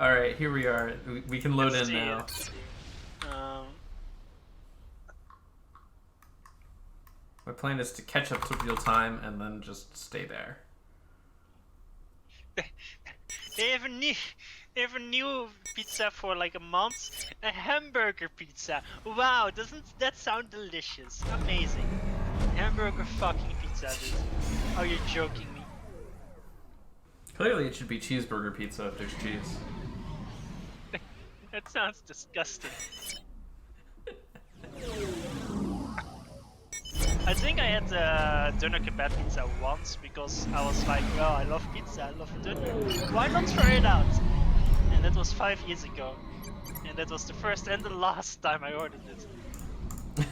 All right, here we are. We can load in now. My plan is to catch up to real time and then just stay there. They have a new pizza for like a month. A hamburger pizza. Wow, doesn't that sound delicious? Amazing. Hamburger fucking pizza, dude. Oh, you're joking me. Clearly, it should be cheeseburger pizza if there's cheese. That sounds disgusting. I think I had doner kebab pizza once because I was like, well, I love pizza, I love doner. Why not try it out? And that was 5 years ago. And that was the first and the last time I ordered it.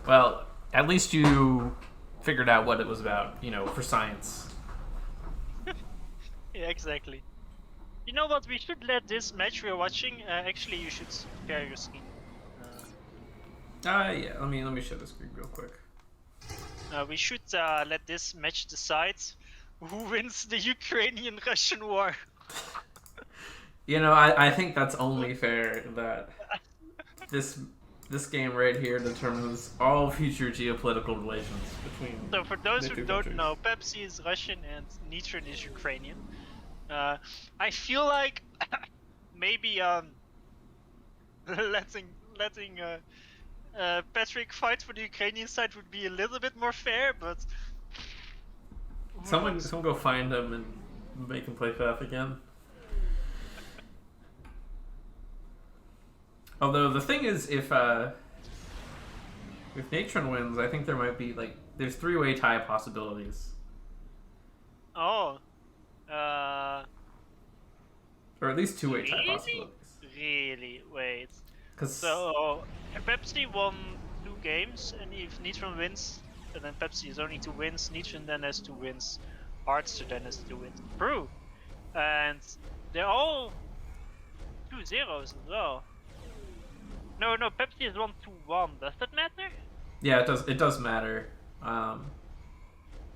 Well, at least you figured out what it was about, you know, for science. Yeah, exactly. You know what? We should let this match we're watching. Actually, you should share your screen. Yeah. Let me share the screen real quick. We should let this match decide who wins the Ukrainian-Russian war. You know, I think that's only fair that this game right here determines all future geopolitical relations between. So for those the who two don't countries. know, Pepsi is Russian and Nitron is Ukrainian. I feel like maybe letting Patrick fight for the Ukrainian side would be a little bit more fair, but Someone go find him and make him play FAF again. Although the thing is, if Natron wins, I think there might be there's three-way tie possibilities. Oh. Or at least two-way tie Really? possibilities. Really? Wait. Because So Pepsi won 2 games, and if Nitron wins, and then Pepsi has only 2 wins, Nitron then has 2 wins, Heartster then has 2 wins. True. And they're all 2-0s as well. No, Pepsi has won 2-1. Does that matter? yeah, it does matter.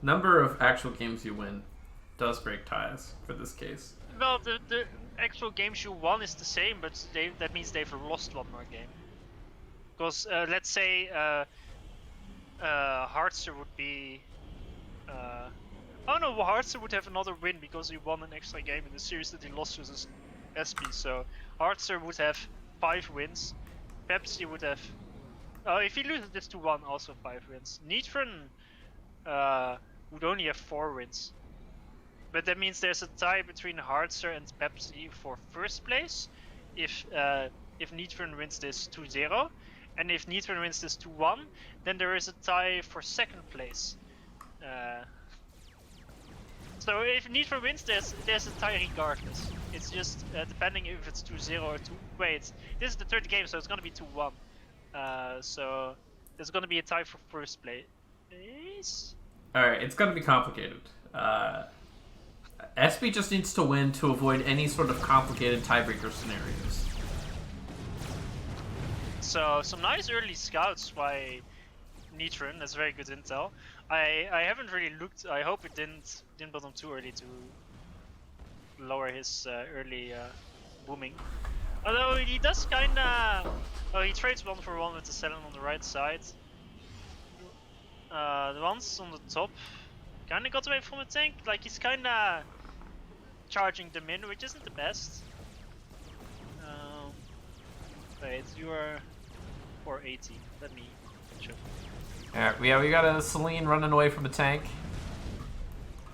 Number of actual games you win does break ties for this case. Well, the actual games you won is the same, but that means they've lost 1 more game. Because let's say Heartster would be. Oh no, Heartster would have another win because he won an extra game in the series that he lost versus SP. So Heartster would have 5 wins. Pepsi would have. If he loses this to 1, also 5 wins. Nitron would only have 4 wins. But that means there's a tie between Heartster and Pepsi for first place. If Nitron wins this 2-0, and if Nitron wins this 2-1, then there is a tie for second place. So if Nitron wins, there's a tie regardless. It's just depending if it's 2-0 or 2. Wait, this is the 3rd game, so it's gonna be 2-1. So there's gonna be a tie for first place. All right, it's gonna be complicated. SB just needs to win to avoid any sort of complicated tiebreaker scenarios. So some nice early scouts by Nitron. That's very good intel. I haven't really looked. I hope it didn't build him too early to lower his early booming. Although he does kinda. Oh, he trades 1 for 1 with the Cellen on the right side. The ones on the top kinda got away from the tank. Like he's kinda charging them in, which isn't the best. Wait, you are 480. Let me check. Yeah, we got a Celine running away from a tank.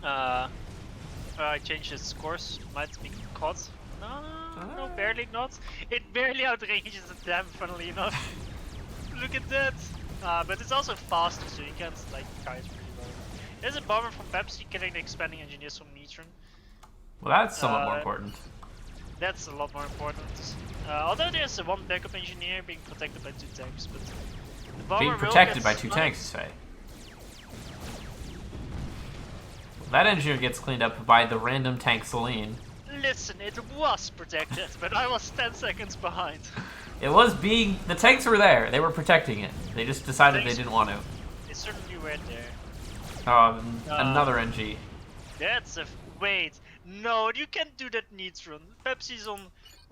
I changed his course. Might be caught. No, barely not. It barely outranges the dam, funnily enough. Look at that. But it's also faster, so you can't kite really well. There's a bomber from Pepsi killing the expanding engineers from Nitron. Well, that's somewhat more important. That's a lot more important. Although there's 1 backup engineer being protected by 2 tanks, but the bomber Being will protected get by 2 tanks, say. That engineer gets cleaned up by the random tank Celine. Listen, it was protected, but I was 10 seconds behind. It was being... The tanks were there. They were protecting it. They just decided they didn't want to. They certainly were there. Another NG. That's a... Wait, No, you can't do that, Neutron. Pepsi's on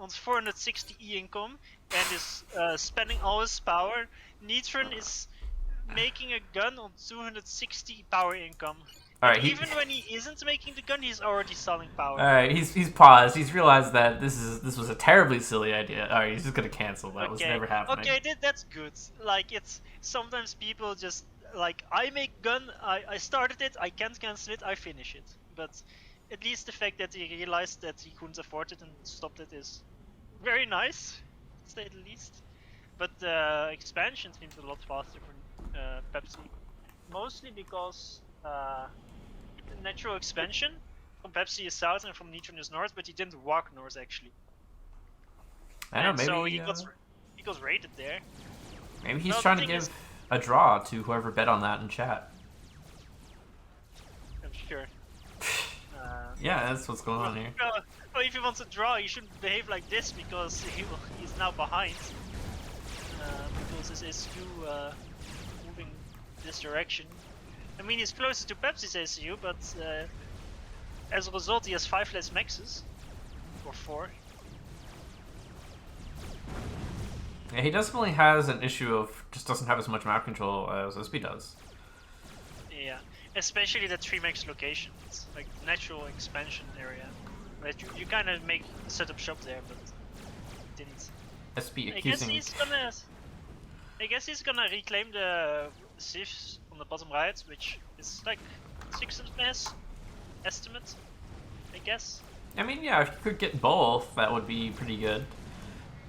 460 E income and is spending all his power. Neutron is making a gun on 260 power income. And Alright, even when he isn't making the gun, he's already selling power. Alright, he's paused. He's realized that this was a terribly silly idea. Alright, he's just gonna cancel. That was never happening. Okay, that's good. Like, it's sometimes people just like, I make gun, I started it, I can't cancel it, I finish it. But at least the fact that he realized that he couldn't afford it and stopped it is very nice, to say the least. But the expansion seems a lot faster for Pepsi, mostly because natural expansion from Pepsi is south and from Neutron is north, but he didn't walk north actually. I know, And maybe so he got rated there. maybe he's Well, trying the to thing give is- a draw to whoever bet on that in chat. I'm sure. Yeah, that's what's going on here. Well, if he wants to draw, he shouldn't behave like this because he's now behind. Because his SU moving this direction. I mean, he's closer to Pepsi's SU, but as a result, he has 5 less maxes. Or 4. Yeah, he definitely has an issue of just doesn't have as much map control as SB does. Yeah, especially the 3 max location. It's like natural expansion area. Right, you kind of set up shop there, but didn't. SB I guess accusing. he's gonna reclaim the sieves on the bottom right, which is like 6 mass estimate, I guess. I mean, yeah, if you could get both, that would be pretty good.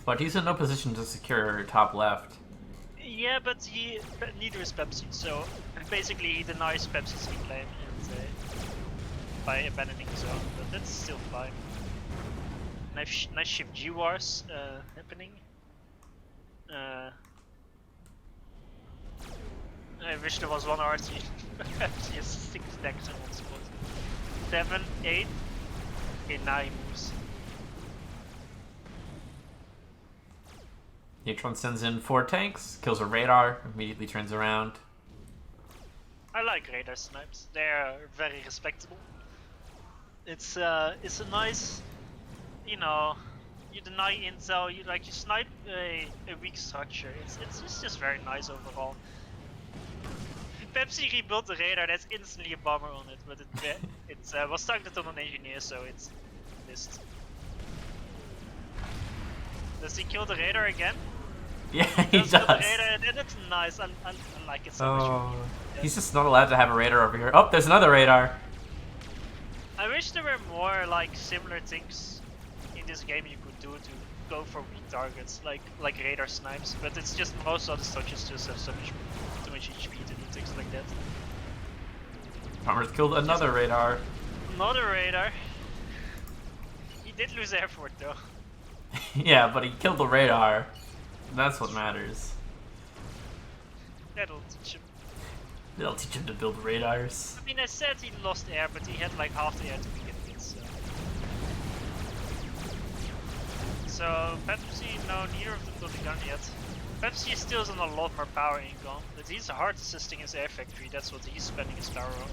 But he's in no position to secure top left. Yeah, but neither is Pepsi, so basically he denies Pepsi's reclaim and, by abandoning his own, but that's still fine. Nice shift G wars happening. I wish there was one RT. Pepsi has 6 stacks in one spot. 7, 8. Okay, 9 moves. Neutron sends in 4 tanks, kills a radar, immediately turns around. I like radar snipes. They're very respectable. It's a nice, you know, you deny intel, you snipe a weak structure. It's just very nice overall. Pepsi rebuilt the radar, that's instantly a bomber on it, but it was targeted on an engineer, so it's missed. Does he kill the radar again? Yeah, he does. Kill the radar, that's nice. I like it so much. Oh, he's just not allowed to have a radar over here. Oh, there's another radar. I wish there were more similar things in this game you could do to go for weak targets, like radar snipes. But it's just most of the structures just have so much too much HP to do things like that. Farmer's killed another radar. Another radar. He did lose effort though. Yeah, but he killed the radar. That's what matters. That'll teach him. They'll teach him to build radars. I mean, I said he lost air, but he had like half the air to begin with, so. So, Pepsi, no, neither of them got the gun yet. Pepsi still is on a lot more power income, but he's hard assisting his air factory, that's what he's spending his power on.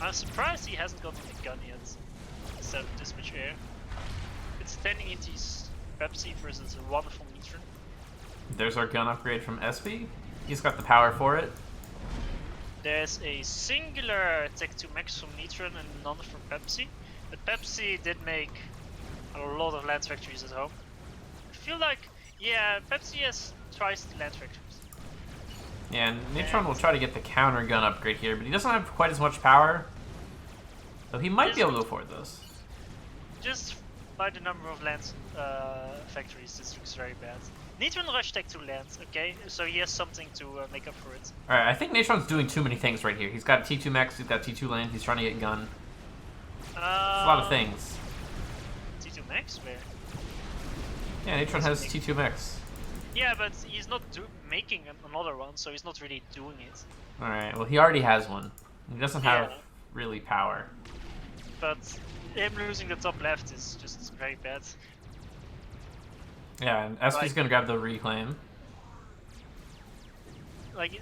I'm surprised he hasn't gotten the gun yet, instead of this much air. It's 10 ETs Pepsi versus 1 from Neutron. There's our gun upgrade from SB. He's got the power for it. There's a singular Tech 2 Max from Neutron and none from Pepsi. But Pepsi did make a lot of land factories at home. I feel like, yeah, Pepsi has twice the land factories. Yeah, and Neutron will try to get the counter gun upgrade here, but he doesn't have quite as much power. So he might be able to afford this. Just by the number of land factories, this looks very bad. Neutron rush Tech 2 lands, okay? So he has something to make up for it. Alright, I think Neutron's doing too many things right here. He's got T2 max, he's got T2 land, he's trying to get gun. It's a lot of things. T2 Max? Where? Yeah, Neutron has T2 max. Yeah, but he's not making another one, so he's not really doing it. Alright, well he already has one. He doesn't have Yeah. really power. But him losing the top left is just very bad. Yeah, and SP's Like- gonna grab the reclaim. Like,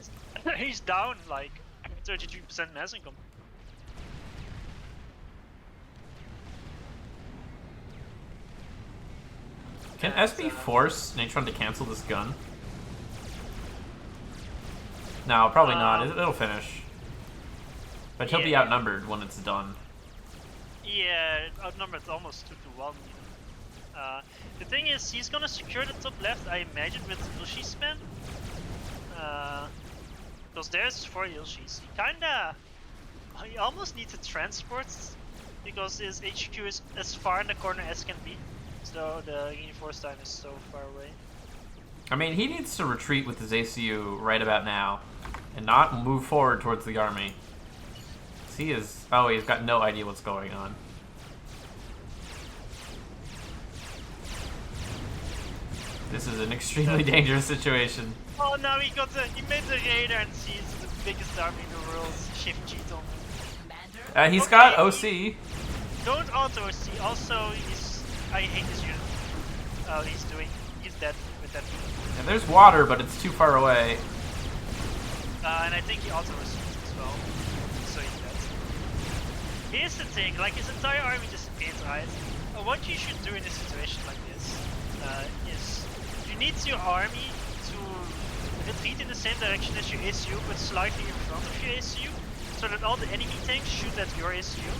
he's down like 33% mass income. Can SB force Natron to cancel this gun? No, probably not. It'll finish. But he'll be outnumbered when it's done. Yeah, outnumbered almost 2-1. The thing is, he's gonna secure the top left, I imagine, with Yoshi spam. Because there's 4 Yoshis. He almost needs to transport, because his HQ is as far in the corner as can be. So the reinforce time is so far away. I mean, he needs to retreat with his ACU right about now, and not move forward towards the army. He is... Oh, he's got no idea what's going on. This is an extremely dangerous situation. Oh no, he made the radar and sees the biggest army in the world. Shift cheat on him. He's got OC. Don't auto OC. Also, I hate this unit. Oh, he's dead with that. And there's water, but it's too far away. And I think he auto OC as well. So he's dead. Here's the thing, like his entire army disappeared, right? What you should do in a situation like this is you need your army to retreat in the same direction as your ACU, but slightly in front of your ACU, so that all the enemy tanks shoot at your ACU,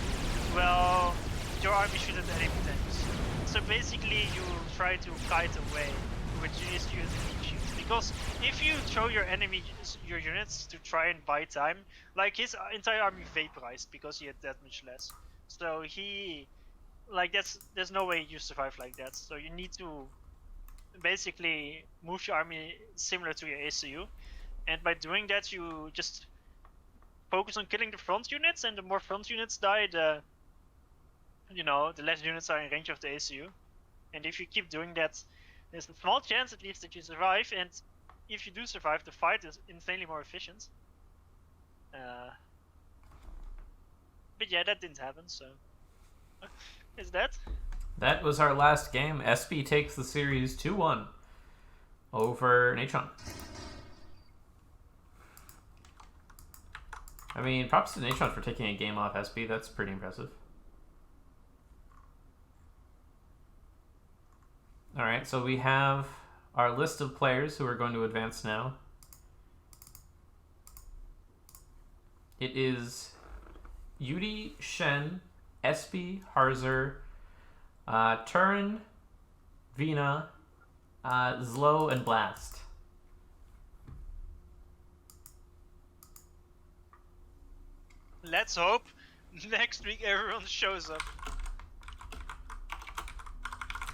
well, your army shoot at the enemy tanks. So basically you try to kite away with your ACU and enemy shoots. Because if you throw your units to try and buy time, like his entire army vaporized because he had that much less. So there's no way you survive like that. So you need to basically move your army similar to your ACU, and by doing that you just focus on killing the front units, and the more front units die, the less units are in range of the ACU. And if you keep doing that, there's a small chance at least that you survive, and if you do survive, the fight is insanely more efficient. But yeah, that didn't happen, so is that? That was our last game. SB takes the series 2-1 over Natron. I mean, props to Natron for taking a game off SB. That's pretty impressive. Alright, so we have our list of players who are going to advance now. It is Yudi, Shen, SB, Harzer, Turin, Vina, Zlo, and Blast. Let's hope next week everyone shows up.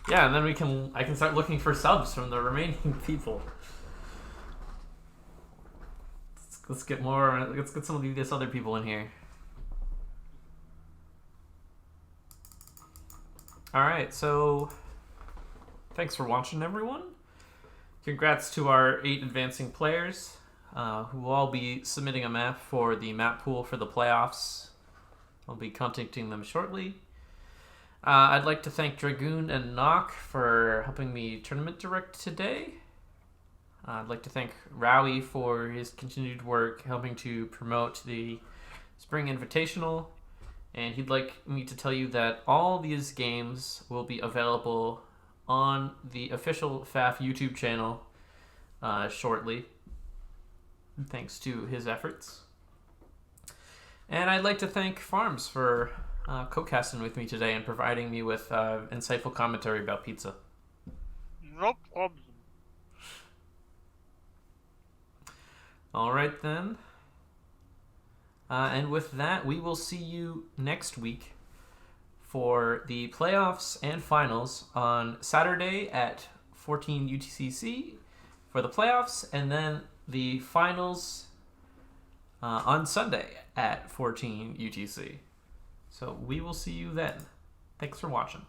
Yeah, and then I can start looking for subs from the remaining people. Let's get some of these other people in here. Alright, so thanks for watching, everyone. Congrats to our 8 advancing players, who will all be submitting a map for the map pool for the playoffs. I'll be contacting them shortly. I'd like to thank Dragoon and Nock for helping me tournament direct today. I'd like to thank Rowie for his continued work helping to promote the Spring Invitational. And he'd like me to tell you that all these games will be available on the official FAF YouTube channel shortly, thanks to his efforts. And I'd like to thank Farms for co-casting with me today and providing me with insightful commentary about pizza. No problem. All right, then. And with that, we will see you next week for the playoffs and finals on Saturday at 14 UTCC for the playoffs, and then the finals on Sunday at 14 UTC. So we will see you then. Thanks for watching.